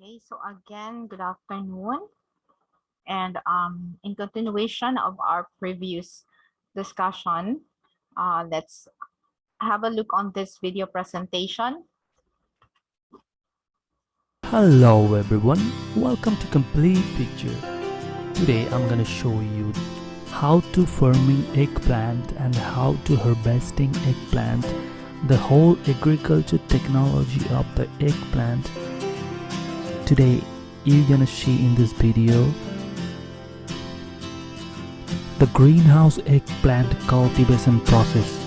Okay, so again, good afternoon. And in continuation of our previous discussion, let's have a look on this video presentation. Hello everyone, welcome to Complete Picture. Today I'm gonna show you how to farming eggplant and how to harvesting eggplant, the whole agriculture technology of the eggplant. Today you're gonna see in this video the greenhouse eggplant cultivation process.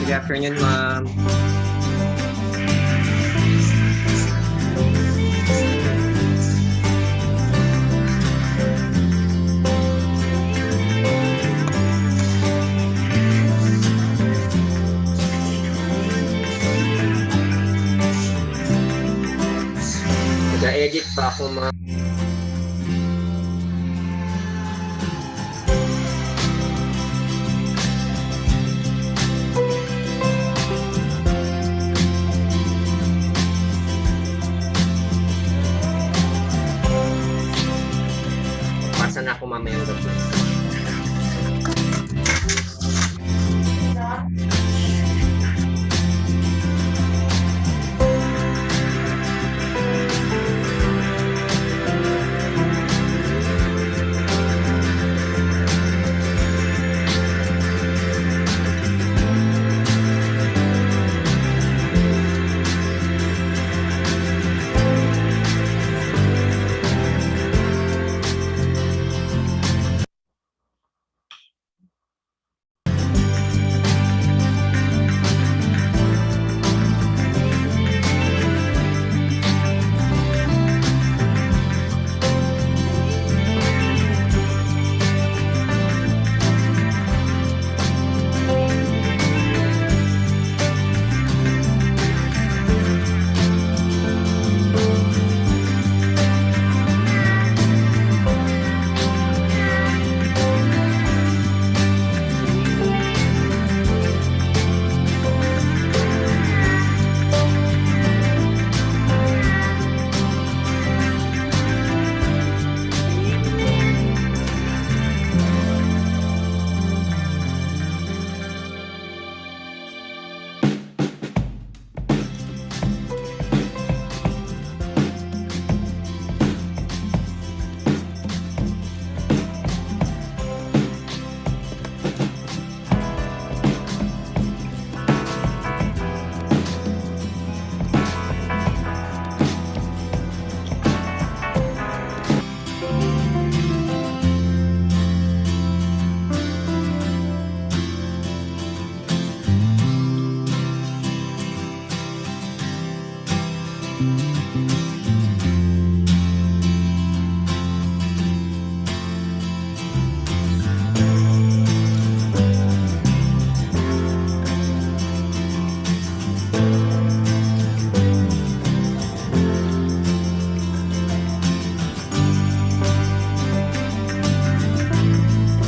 Good afternoon, ma'am. Nag-edit pa ako, ma'am. Pasa na ako mamaya ng gabi.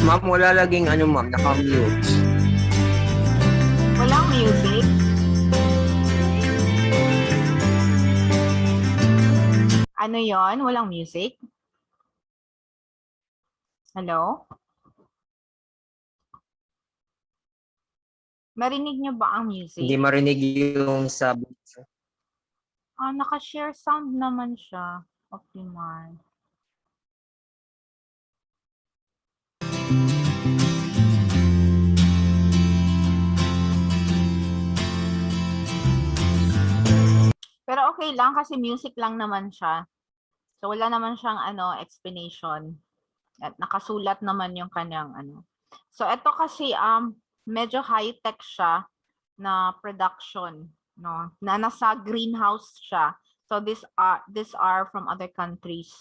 Ma'am, wala laging ma'am, naka-mute. Walang music. Ano yon? Walang music? Hello? Marinig niyo ba ang music? Hindi marinig yung sa... Naka-share sound naman siya. Optimal. Pero okay lang kasi music lang naman siya. So wala naman siyang explanation. At nakasulat naman yung kanyang So ito kasi medyo high-tech siya na production, no? Na nasa greenhouse siya. So these are from other countries.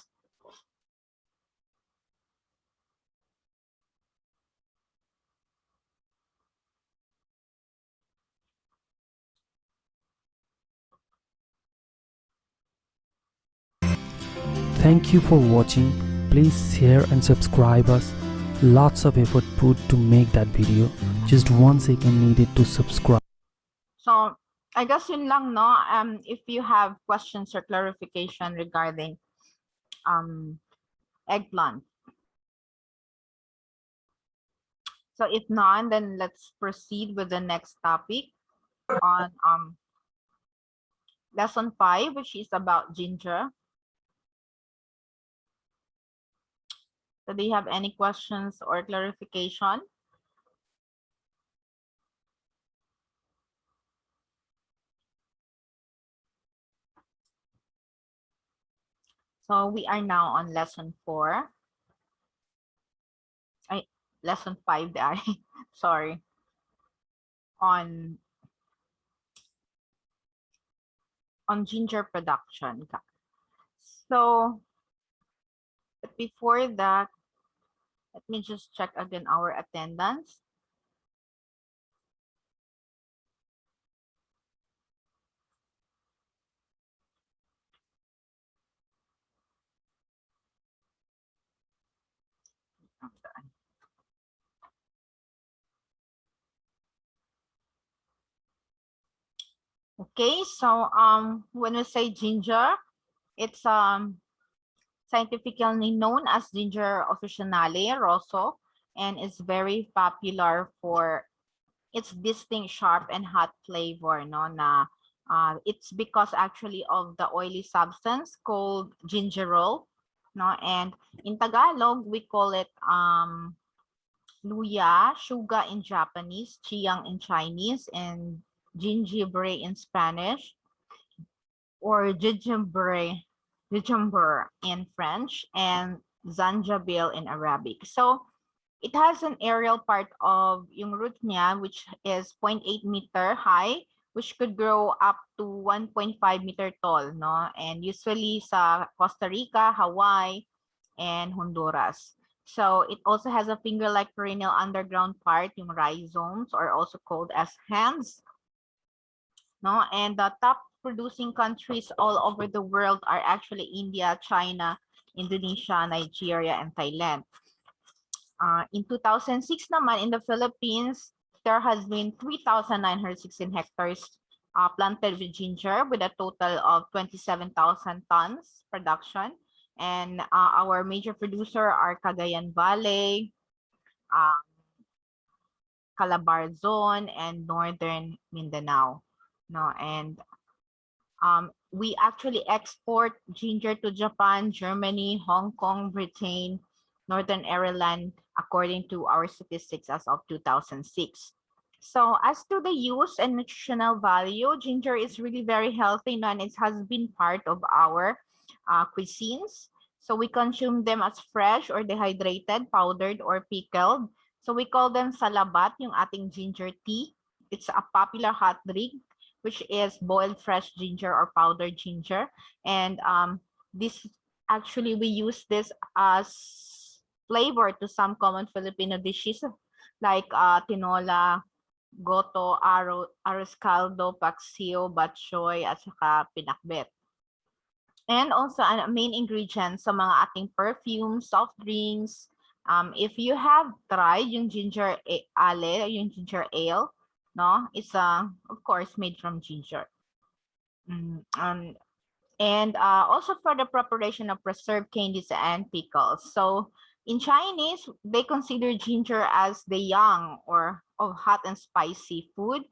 Thank you for watching. Please share and subscribe us. Lots of effort put to make that video. Just 1 second needed to subscribe. So I guess yun lang, no? If you have questions or clarification regarding eggplant. So if not, then let's proceed with the next topic on lesson 5, which is about ginger. So do you have any questions or clarification? So we are now on lesson 4. Lesson 5, sorry. On ginger production. So but before that, let me just check again our attendance. Okay, so when we say ginger, it's scientifically known as Ginger officinale rosso, and it's very popular for its distinct sharp and hot flavor, no? Na it's because actually of the oily substance called gingerol, no? And in Tagalog we call it luya, shuga in Japanese, chiang in Chinese, and gingebre in Spanish, or gingembre in French, and zanjabil in Arabic. So it has an aerial part of yung root niya, which is 0.8 meter high, which could grow up to 1.5 meter tall, no? And usually sa Costa Rica, Hawaii, and Honduras. So it also has a finger-like perennial underground part, yung rhizomes, or also called as hands, no? And the top producing countries all over the world are actually India, China, Indonesia, Nigeria, and Thailand. In 2006 naman, in the Philippines, there has been 3,916 hectares planted with ginger, with a total of 27,000 tons production. And our major producer are Cagayan Valley, Calabar Zone, and Northern Mindanao. No, and we actually export ginger to Japan, Germany, Hong Kong, Britain, Northern Ireland, according to our statistics as of 2006. So as to the use and nutritional value, ginger is really very healthy, and it has been part of our cuisines. So we consume them as fresh or dehydrated, powdered, or pickled. So we call them salabat, yung ating ginger tea. It's a popular hot drink, which is boiled fresh ginger or powdered ginger. And this actually, we use this as flavor to some common Filipino dishes like tinola, goto, arroz caldo, paksiw, batchoy, at saka pinakbet. And also a main ingredient sa mga ating perfume, soft drinks. If you have tried yung ginger ale, yung ginger ale, no, it's of course made from ginger. And also for the preparation of preserved candies and pickles. So in Chinese, they consider ginger as the yang or of hot and spicy food,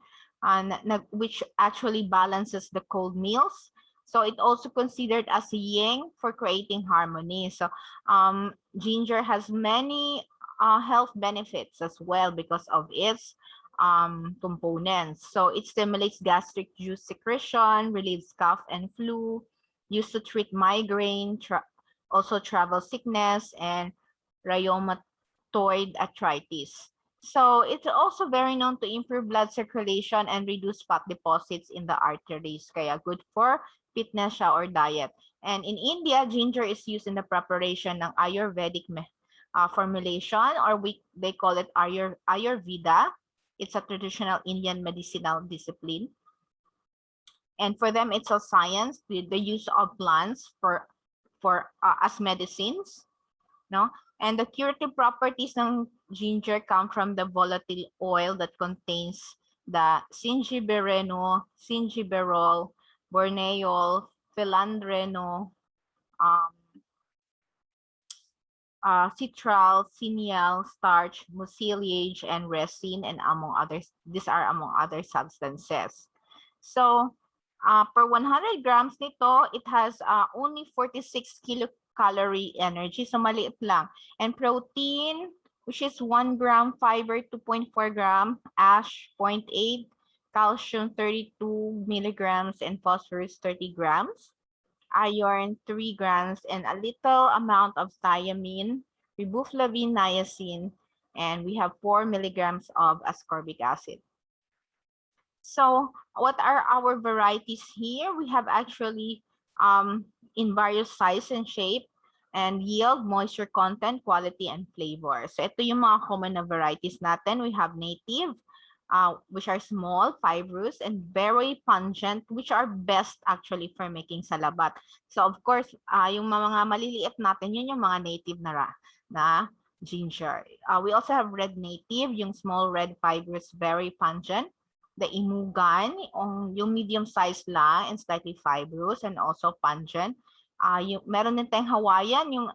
and which actually balances the cold meals. So it also considered as yin for creating harmony. So ginger has many health benefits as well because of its components. So it stimulates gastric juice secretion, relieves cough and flu, used to treat migraine, also travel sickness, and rheumatoid arthritis. So it's also very known to improve blood circulation and reduce fat deposits in the arteries. Kaya good for fitness siya or diet. And in India, ginger is used in the preparation ng Ayurvedic formulation, or they call it Ayurveda. It's a traditional Indian medicinal discipline. And for them, it's a science with the use of plants for as medicines, no? And the curative properties ng ginger come from the volatile oil that contains the gingiberol, borneol, philandreno, citral, cineal, starch, mucilage, and resin, and among others. These are among other substances. So, per 100 grams nito, it has only 46 kilocalorie energy. So, maliit lang. And protein, which is 1 gram, fiber 2.4 gram, ash 0.8, calcium 32 milligrams, and phosphorus 30 grams. Iron 3 grams, and a little amount of thiamine, riboflavin, niacin, and we have 4 milligrams of ascorbic acid. So what are our varieties here? We have actually in various size and shape, and yield, moisture content, quality, and flavor. So ito yung mga common na varieties natin. We have native, which are small, fibrous, and very pungent, which are best actually for making salabat. So of course, yung mga maliliit natin, yun yung mga native na ginger. We also have red native, yung small red fibrous, very pungent. The imugan, yung medium size lang and slightly fibrous and also pungent. Meron din tayong Hawaiian, yung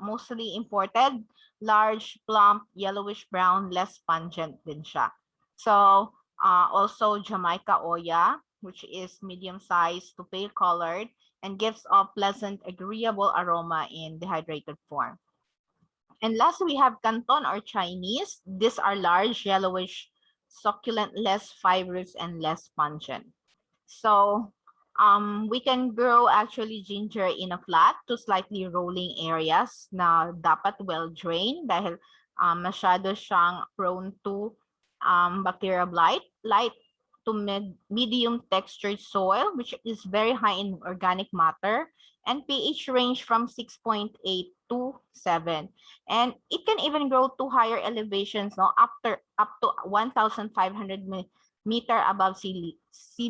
mostly imported, large, plump, yellowish brown, less pungent din siya. So also Jamaica Oya, which is medium size to pale colored and gives off pleasant, agreeable aroma in dehydrated form. And last, we have Canton or Chinese. These are large, yellowish, succulent, less fibrous, and less pungent. So we can grow actually ginger in a flat to slightly rolling areas na dapat well drained dahil masyado siyang prone to bacterial blight, light to medium textured soil, which is very high in organic matter, and pH range from 6.8 to 7. And it can even grow to higher elevations, no, up to 1,500 meter above sea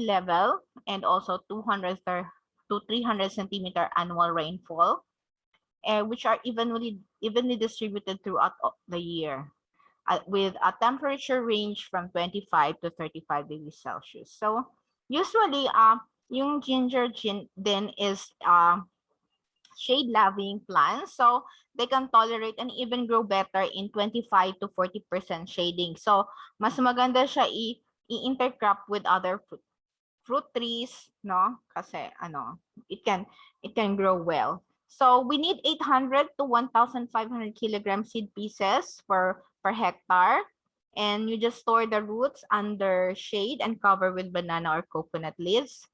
level, and also 200 to 300 centimeter annual rainfall, which are evenly distributed throughout the year, with a temperature range from 25 to 35 degrees Celsius. So usually, yung ginger then is shade-loving plants, so they can tolerate and even grow better in 25 to 40% shading. So mas maganda siya i-intercrop with other fruit trees, no? Kasi it can grow well. So we need 800 to 1,500 kilogram seed pieces per hectare, and you just store the roots under shade and cover with banana or coconut leaves.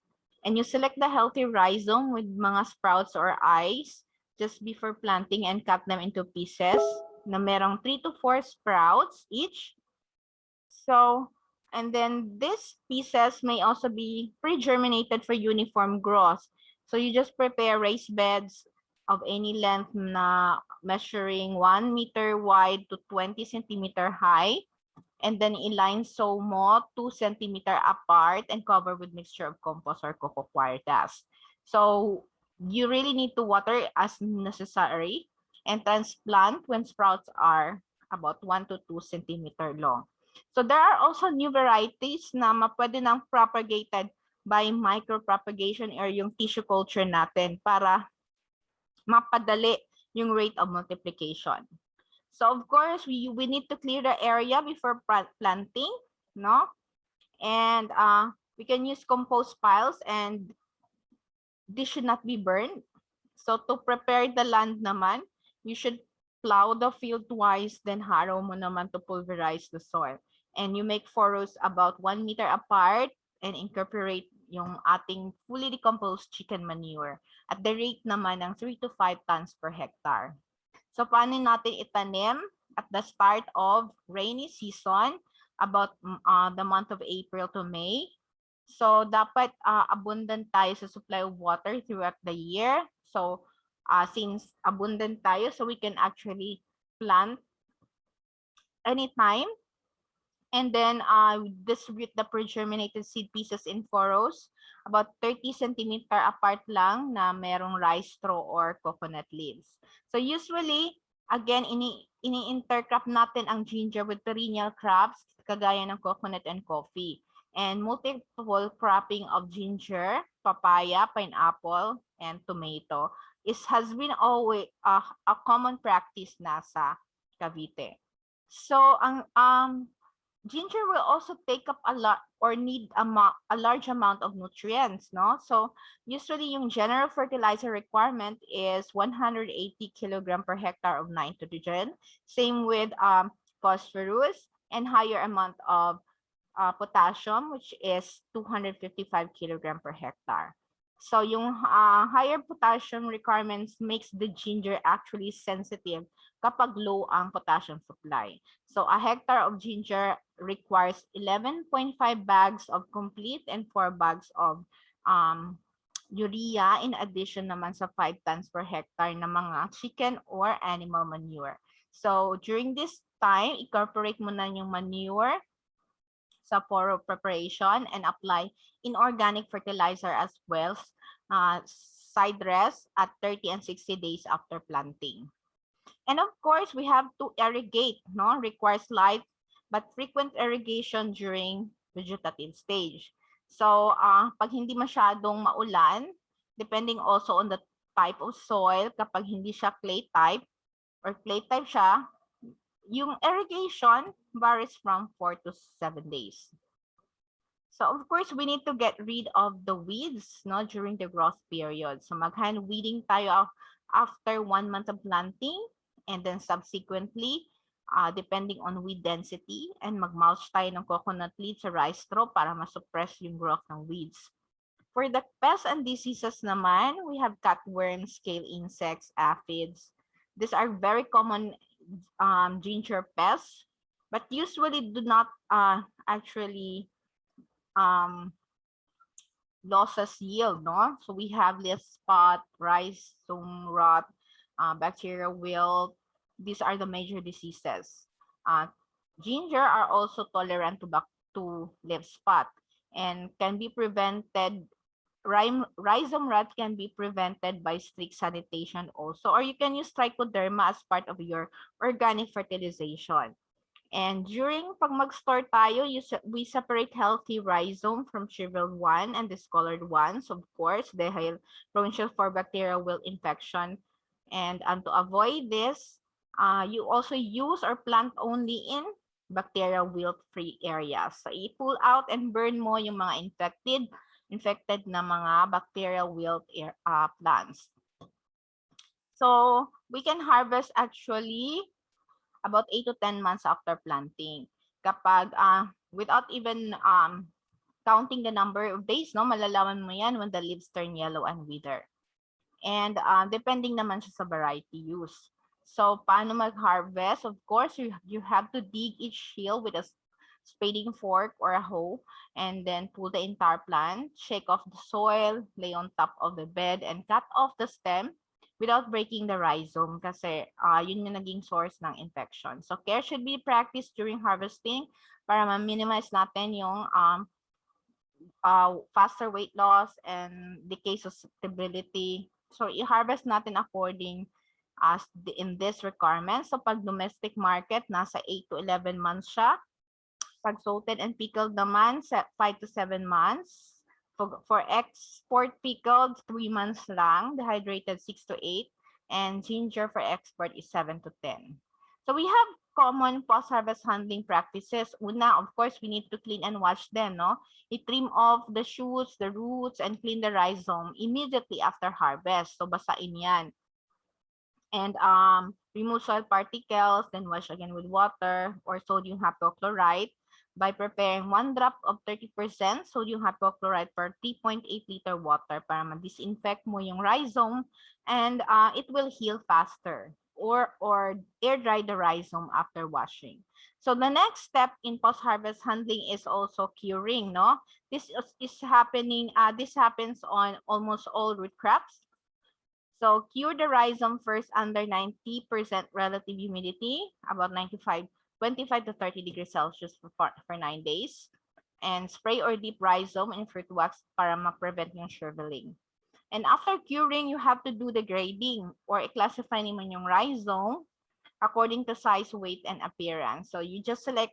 And you select the healthy rhizome with mga sprouts or eyes just before planting and cut them into pieces na merong 3 to 4 sprouts each. So, and then these pieces may also be pre-germinated for uniform growth. So you just prepare raised beds of any length na measuring 1 meter wide to 20 centimeter high, and then align sow mo 2 centimeter apart and cover with mixture of compost or coco coir dust. So you really need to water as necessary and transplant when sprouts are about 1 to 2 centimeter long. So there are also new varieties na pwede nang propagated by micropropagation or yung tissue culture natin para mapadali yung rate of multiplication. So of course, we need to clear the area before planting, no? And we can use compost piles and this should not be burned. So to prepare the land naman, you should plow the field twice, then harrow mo naman to pulverize the soil. And you make furrows about 1 meter apart and incorporate yung ating fully decomposed chicken manure at the rate naman ng 3 to 5 tons per hectare. So paano natin itanim? At the start of rainy season, about the month of April to May. So dapat abundant tayo sa supply of water throughout the year. So since abundant tayo, so we can actually plant anytime. And then distribute the pre-germinated seed pieces in furrows, about 30 centimeter apart lang na merong rice straw or coconut leaves. So usually, again, ini-intercrop natin ang ginger with perennial crops, kagaya ng coconut and coffee. And multiple cropping of ginger, papaya, pineapple, and tomato has been always a common practice na sa Cavite. So ang ginger will also take up a lot or need a large amount of nutrients, no? So usually yung general fertilizer requirement is 180 kilogram per hectare of nitrogen. Same with phosphorus and higher amount of potassium, which is 255 kilogram per hectare. So yung higher potassium requirements makes the ginger actually sensitive kapag low ang potassium supply. So a hectare of ginger requires 11.5 bags of complete and 4 bags of urea in addition naman sa 5 tons per hectare na mga chicken or animal manure. So during this time, incorporate mo na yung manure sa furrow preparation and apply inorganic fertilizer as well, side dress at 30 and 60 days after planting. And of course, we have to irrigate, no? Requires light but frequent irrigation during vegetative stage. So, pag hindi masyadong maulan, depending also on the type of soil, kapag hindi siya clay type or clay type siya, yung irrigation varies from 4 to 7 days. So of course, we need to get rid of the weeds, no, during the growth period. So mag-hand weeding tayo after 1 month of planting, and then subsequently, depending on weed density, and mag-mulch tayo ng coconut leaves sa rice straw para ma-suppress yung growth ng weeds. For the pests and diseases naman, we have cutworms, scale insects, aphids. These are very common ginger pests, but usually do not actually losses yield, no? So we have leaf spot, rhizome rot, bacterial wilt. These are the major diseases. Ginger are also tolerant to leaf spot and can be prevented. Rhizome rot can be prevented by strict sanitation also, or you can use trichoderma as part of your organic fertilization. And during pag mag-store tayo, we separate healthy rhizome from shriveled one and discolored ones, of course, dahil potential for bacterial wilt infection. And to avoid this, you also use or plant only in bacterial wilt-free areas. So i-pull out and burn mo yung mga infected na mga bacterial wilt plants. So we can harvest actually about 8 to 10 months after planting. Kapag without even counting the number of days, no, malalaman mo yan when the leaves turn yellow and wither. And depending naman siya sa variety use. So paano mag-harvest? Of course, you have to dig each hill with a spading fork or a hoe, and then pull the entire plant, shake off the soil, lay on top of the bed, and cut off the stem without breaking the rhizome kasi yun yung naging source ng infection. So care should be practiced during harvesting para ma-minimize natin yung faster weight loss and decay susceptibility. So i-harvest natin according as in this requirement. So pag domestic market, nasa 8 to 11 months siya. Pag salted and pickled naman, 5 to 7 months. For export pickled, 3 months lang. Dehydrated, 6 to 8. And ginger for export is 7 to 10. So we have common post-harvest handling practices. Una, of course, we need to clean and wash them, no? I-trim off the shoots, the roots, and clean the rhizome immediately after harvest. So, basain yan. And remove soil particles, then wash again with water or sodium hypochlorite by preparing 1 drop of 30% sodium hypochlorite per 3.8 liter water para ma-disinfect mo yung rhizome, and it will heal faster, or air dry the rhizome after washing. So the next step in post-harvest handling is also curing, no? This happens on almost all root crops. So cure the rhizome first under 90% relative humidity, about 25 to 30 degrees Celsius for 9 days. And spray or dip rhizome in fruit wax para ma-prevent yung shriveling. And after curing, you have to do the grading or i-classify naman yung rhizome according to size, weight, and appearance. So you just select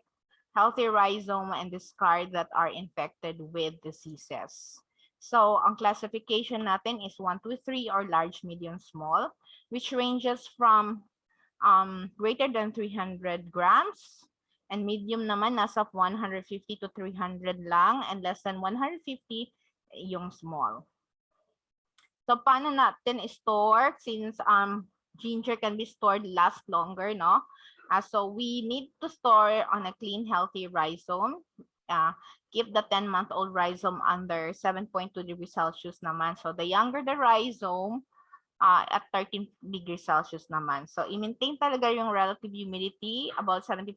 healthy rhizome and discard that are infected with diseases. So, ang classification natin is 1, 2, 3 or large, medium, small, which ranges from greater than 300 grams, and medium naman nasa 150 to 300 lang, and less than 150 yung small. So, paano natin store since ginger can be stored last longer, no? So, we need to store on a clean, healthy rhizome. Keep the 10-month-old rhizome under 7.2 degrees Celsius naman. So, the younger the rhizome, at 13 degrees Celsius naman. So, i-maintain talaga yung relative humidity, about 75%,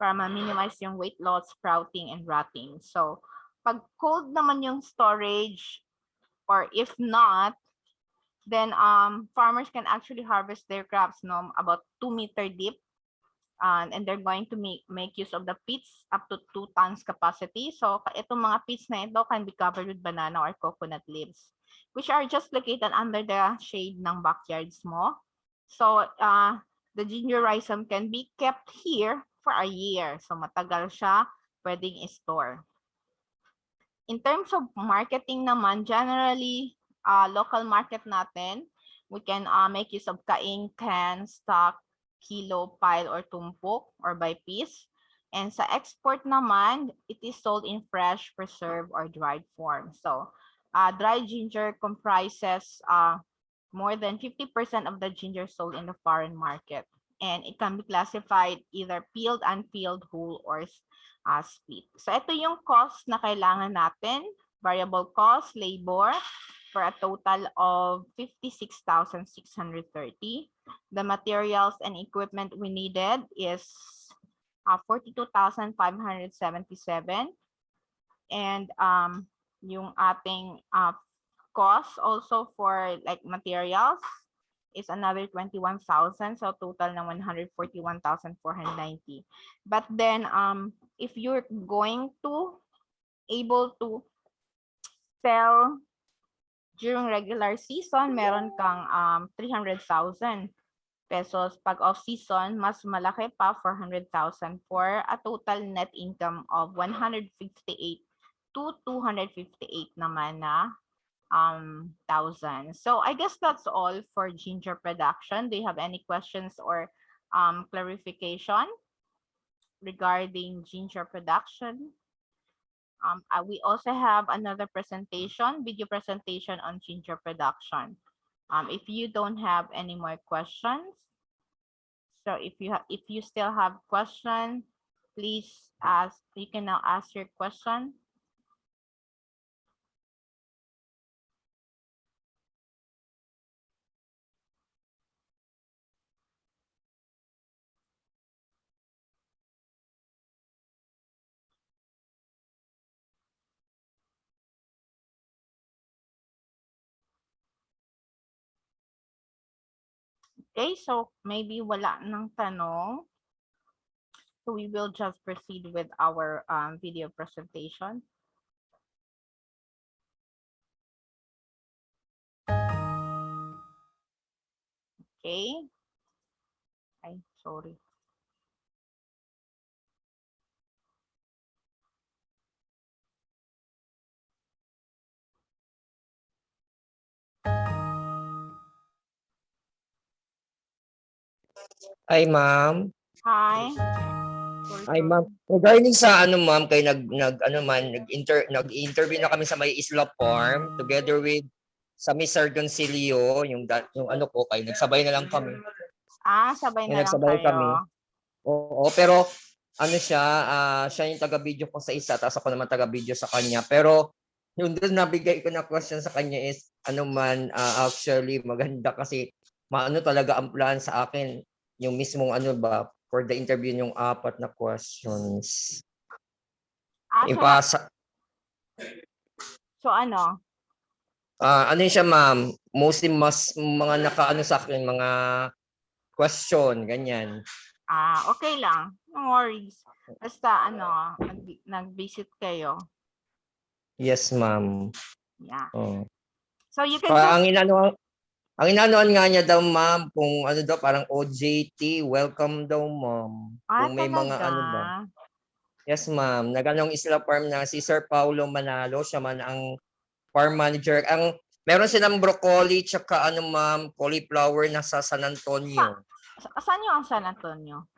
para ma-minimize yung weight loss, sprouting, and rotting. So, pag cold naman yung storage, or if not, then farmers can actually harvest their crops, no, about 2-meter deep. And they're going to make use of the pits up to 2 tons capacity. So itong mga pits na ito can be covered with banana or coconut leaves, which are just located under the shade ng backyards mo. So the ginger rhizome can be kept here for a year. So matagal siya pwedeng i-store. In terms of marketing naman, generally, local market natin, we can make use of kaing, can, stock, kilo, pile, or tumpok, or by piece. And sa export naman, it is sold in fresh, preserved, or dried form. So, dried ginger comprises more than 50% of the ginger sold in the foreign market. And it can be classified either peeled, unpeeled, whole, or split. So, ito yung cost na kailangan natin. Variable cost, labor, for a total of 56,630. The materials and equipment we needed is 42,577. And yung ating cost also for like materials is another 21,000. So total ng 141,490. But then if you're going to able to sell during regular season, meron kang 300,000 pesos. Pag off-season, mas malaki pa, 400,000, for a total net income of 158 to 258 naman na thousand. So I guess that's all for ginger production. Do you have any questions or clarification regarding ginger production? We also have another presentation, video presentation on ginger production. If you don't have any more questions, so if you still have question, please ask. You can now ask your question. Okay, so maybe wala nang tanong. So we will just proceed with our video presentation. Okay. Ay, sorry. Hi, ma'am. Hi. Ay, ma'am. Regarding sa ano, ma'am, kay nag-interview na kami sa may Isla Farm together with sa Miss Sargoncillo, yung ano ko, kay nagsabay na lang kami. Sabay Yung na lang nagsabay kami. kayo. Oo, pero ano siya, siya yung taga-video ko sa isa, tapos ako naman taga-video sa kanya. Pero yung doon nabigay ko na question sa kanya is, actually maganda kasi maano talaga ang plan sa akin, yung mismong ano ba, for the interview yung 4 na questions. Ipasa, So ano? ano yun siya, ma'am, mostly mas mga nakaano sa akin, mga question, ganyan. Okay lang. No worries. Basta ano, nag-visit kayo. Yes, ma'am. Yeah. Oh. So you can Ang just... inanoan nga niya daw, ma'am, kung ano daw, parang OJT, welcome daw, ma'am. Kung may mga talaga? ano ba. Yes, ma'am. Nag-anong Isla Farm na si Sir Paulo Manalo, siya man ang farm manager. Meron silang broccoli tsaka ano, ma'am, cauliflower na sa San Antonio. Saan yung ang San Antonio?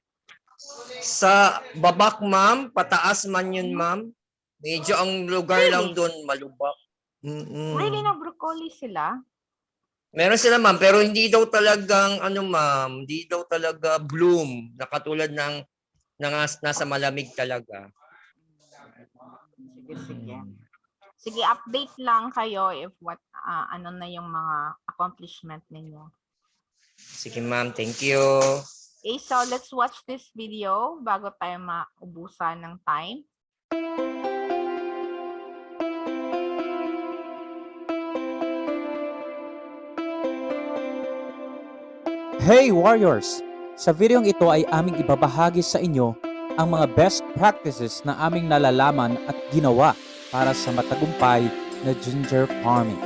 Sa babak, ma'am, pataas man yun, ma'am. Medyo ang lugar lang doon malubak. Really, na broccoli sila? Meron sila, ma'am, pero hindi daw talagang ano, ma'am, hindi daw talaga bloom na katulad ng nasa malamig talaga. Sige. Sige, update lang kayo if ano na yung mga accomplishment ninyo. Sige, ma'am, thank you. Okay, so let's watch this video bago tayo maubusan ng time. Hey Warriors! Sa videong ito ay aming ibabahagi sa inyo ang mga best practices na aming nalalaman at ginawa para sa matagumpay na ginger farming.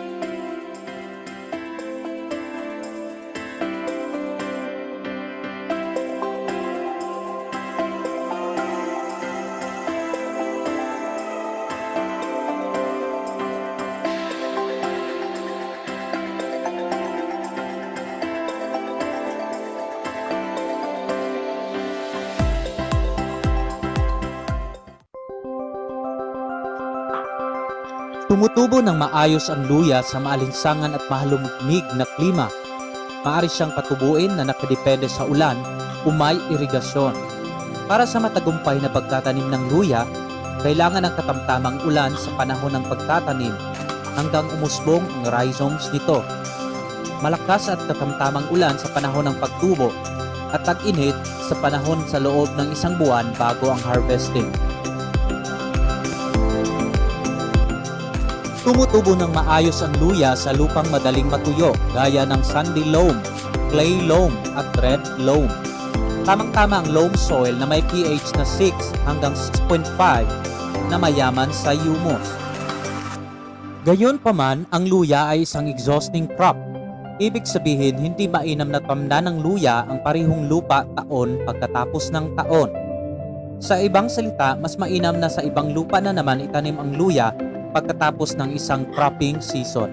Tumutubo ng maayos ang luya sa maalinsangan at mahalumig na klima. Maaari siyang patubuin na nakadepende sa ulan o may irigasyon. Para sa matagumpay na pagtatanim ng luya, kailangan ng katamtamang ulan sa panahon ng pagtatanim hanggang umusbong ang rhizomes nito. Malakas at katamtamang ulan sa panahon ng pagtubo at tag-init sa panahon sa loob ng 1 buwan bago ang harvesting. Tumutubo ng maayos ang luya sa lupang madaling matuyo gaya ng sandy loam, clay loam at red loam. Tamang-tama ang loam soil na may pH na 6 hanggang 6.5 na mayaman sa humus. Gayunpaman, ang luya ay isang exhausting crop. Ibig sabihin, hindi mainam na tamnan ng luya ang parehong lupa taon pagkatapos ng taon. Sa ibang salita, mas mainam na sa ibang lupa na naman itanim ang luya pagkatapos ng isang cropping season.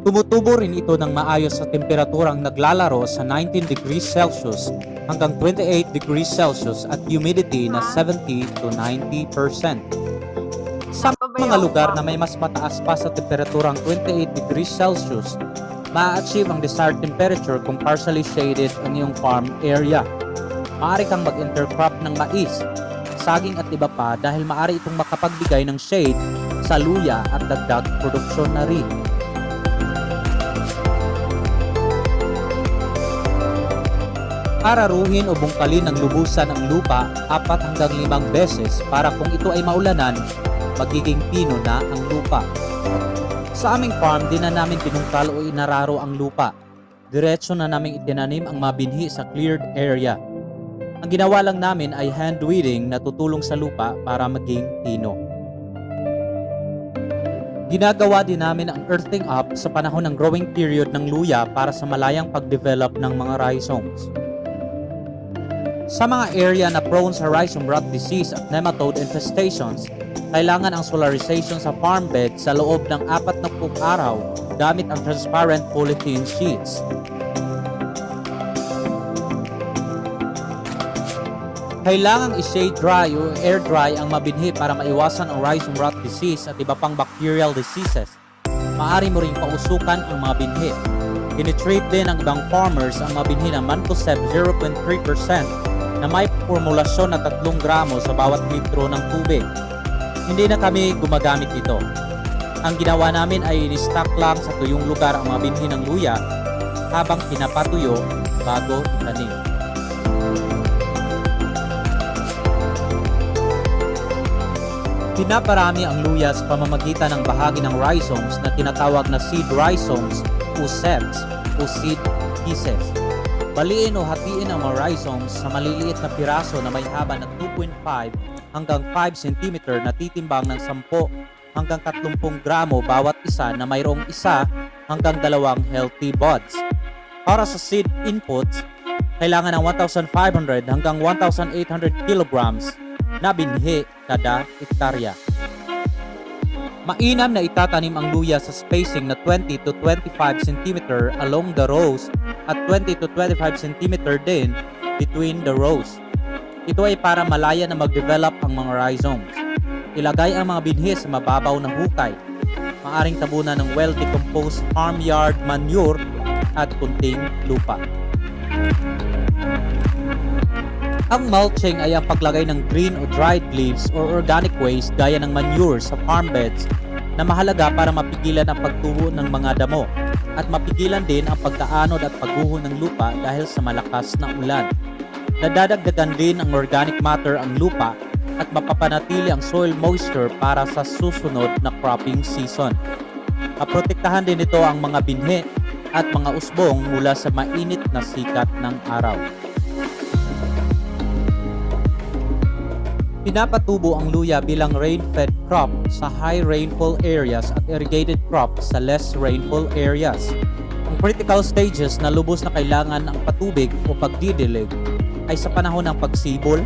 Tumutubo rin ito ng maayos sa temperaturang naglalaro sa 19 degrees Celsius hanggang 28 degrees Celsius at humidity na 70 to 90%. Sa mga lugar na may mas mataas pa sa temperaturang 28 degrees Celsius, ma-achieve ang desired temperature kung partially shaded ang iyong farm area. Maaari kang mag-intercrop ng mais, saging at iba pa dahil maaari itong makapagbigay ng shade sa luya at dagdag produksyon na rin. Araruhin o bungkalin ng lubusan ang lupa 4 hanggang 5 beses para kung ito ay maulanan, magiging pino na ang lupa. Sa aming farm, di na namin pinungkal o inararo ang lupa. Diretso na namin itinanim ang mabinhi sa cleared area. Ang ginawa lang namin ay hand weeding na tutulong sa lupa para maging pino. Ginagawa din namin ang earthing up sa panahon ng growing period ng luya para sa malayang pag-develop ng mga rhizomes. Sa mga area na prone sa rhizome rot disease at nematode infestations, kailangan ang solarization sa farm bed sa loob ng 40 araw gamit ang transparent polythene sheets. Kailangang i-shade dry o air dry ang mabinhi para maiwasan ang rhizome rot disease at iba pang bacterial diseases. Maaari mo ring pausukan ang mga binhi. Tinitreat din ng ibang farmers ang mga binhi ng Mancozeb 0.3% na may formulasyon na 3 gramo sa bawat litro ng tubig. Hindi na kami gumagamit nito. Ang ginawa namin ay in-stock lang sa tuyong lugar ang mga binhi ng luya habang pinapatuyo bago itanim. Pinaparami ang luya sa pamamagitan ng bahagi ng rhizomes na tinatawag na seed rhizomes o seeds o seed pieces. Baliin o hatiin ang mga rhizomes sa maliliit na piraso na may haba na 2.5 hanggang 5 cm na titimbang ng 10 hanggang 30 gramo bawat isa na mayroong 1 hanggang 2 healthy buds. Para sa seed inputs, kailangan ng 1,500 hanggang 1,800 kilograms na binhi kada hektarya. Mainam na itatanim ang luya sa spacing na 20 to 25 cm along the rows at 20 to 25 cm din between the rows. Ito ay para malaya na mag-develop ang mga rhizomes. Ilagay ang mga binhi sa mababaw na hukay. Maaring tabunan ng well-decomposed farmyard manure at kunting lupa. Ang mulching ay ang paglagay ng green o dried leaves or organic waste gaya ng manure sa farm beds na mahalaga para mapigilan ang pagtubo ng mga damo at mapigilan din ang pagkaanod at pagguho ng lupa dahil sa malakas na ulan. Nadadagdagan din ang organic matter ang lupa at mapapanatili ang soil moisture para sa susunod na cropping season. Maprotektahan din ito ang mga binhi at mga usbong mula sa mainit na sikat ng araw. Pinapatubo ang luya bilang rain-fed crop sa high rainfall areas at irrigated crop sa less rainfall areas. Ang critical stages na lubos na kailangan ng patubig o pagdidilig ay sa panahon ng pagsibol,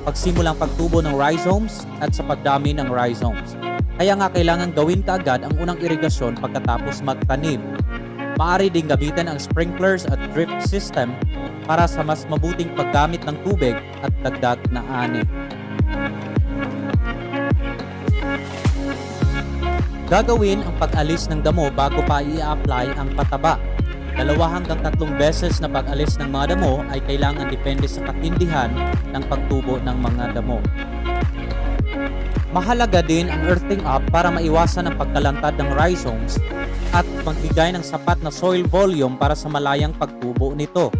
pagsimulang pagtubo ng rhizomes at sa pagdami ng rhizomes. Kaya nga kailangan gawin kaagad ang unang irigasyon pagkatapos magtanim. Maaari ding gamitin ang sprinklers at drip system para sa mas mabuting paggamit ng tubig at dagdag na ani. Gagawin ang pag-alis ng damo bago pa i-apply ang pataba. 2 hanggang 3 beses na pag-alis ng mga damo ay kailangan depende sa katindihan ng pagtubo ng mga damo. Mahalaga din ang earthing up para maiwasan ang pagkalantad ng rhizomes at magbigay ng sapat na soil volume para sa malayang pagtubo nito.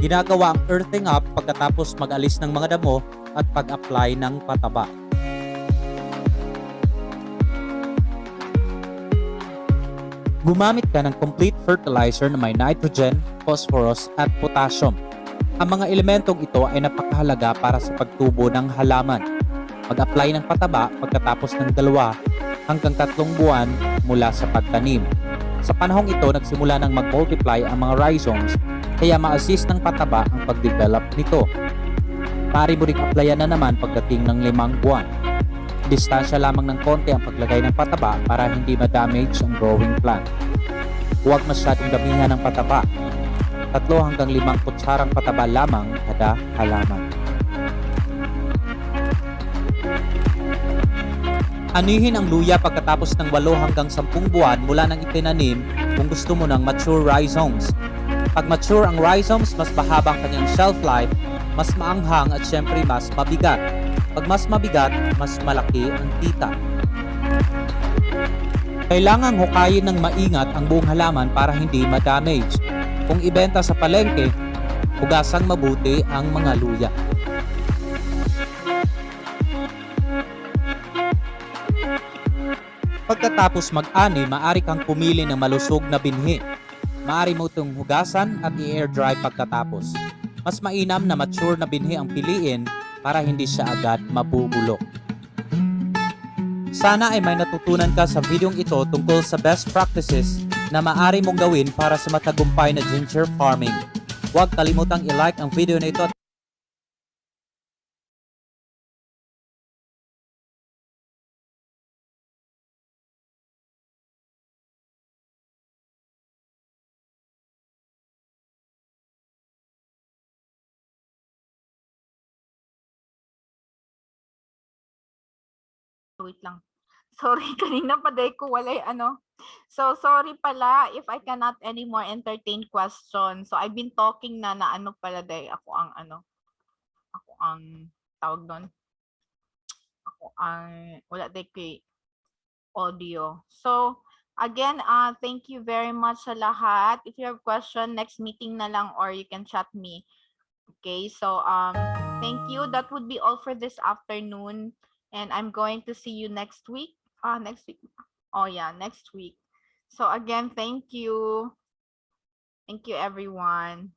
Ginagawa ang earthing up pagkatapos mag-alis ng mga damo at pag-apply ng pataba. Gumamit ka ng complete fertilizer na may nitrogen, phosphorus at potassium. Ang mga elementong ito ay napakahalaga para sa pagtubo ng halaman. Mag-apply ng pataba pagkatapos ng 2 hanggang 3 buwan mula sa pagtanim. Sa panahong ito, nagsimula ng mag-multiply ang mga rhizomes kaya ma-assist ng pataba ang pag-develop nito. Pari mo ring applyan na naman pagdating ng 5 buwan. Distansya lamang ng konti ang paglagay ng pataba para hindi ma-damage ang growing plant. Huwag masyadong damihan ng pataba. 3 hanggang 5 kutsarang pataba lamang kada halaman. Anihin ang luya pagkatapos ng 8 hanggang 10 buwan mula nang itinanim kung gusto mo ng mature rhizomes. Pag mature ang rhizomes, mas mahaba ang kanyang shelf life, mas maanghang at syempre mas mabigat. Pag mas mabigat, mas malaki ang kita. Kailangang hukayin ng maingat ang buong halaman para hindi ma-damage. Kung ibenta sa palengke, hugasang mabuti ang mga luya. Pagkatapos mag-ani, maaari kang pumili ng malusog na binhi. Maaari mo itong hugasan at i-air dry pagkatapos. Mas mainam na mature na binhi ang piliin para hindi siya agad mabubulok. Sana ay may natutunan ka sa videong ito tungkol sa best practices na maaari mong gawin para sa matagumpay na ginger farming. Huwag kalimutang i-like ang video na ito at Wait lang. Sorry, kanina pa day ko walay ano. So sorry pala if I cannot anymore entertain questions. So I've been talking na ano pala day ako ang ano. Ako ang tawag doon. Ako ang wala day kay audio. So again, thank you very much sa lahat. If you have question, next meeting na lang or you can chat me. Okay, so thank you. That would be all for this afternoon. And I'm going to see you next week. Next week. Oh yeah, next week. So again, thank you. Thank you everyone.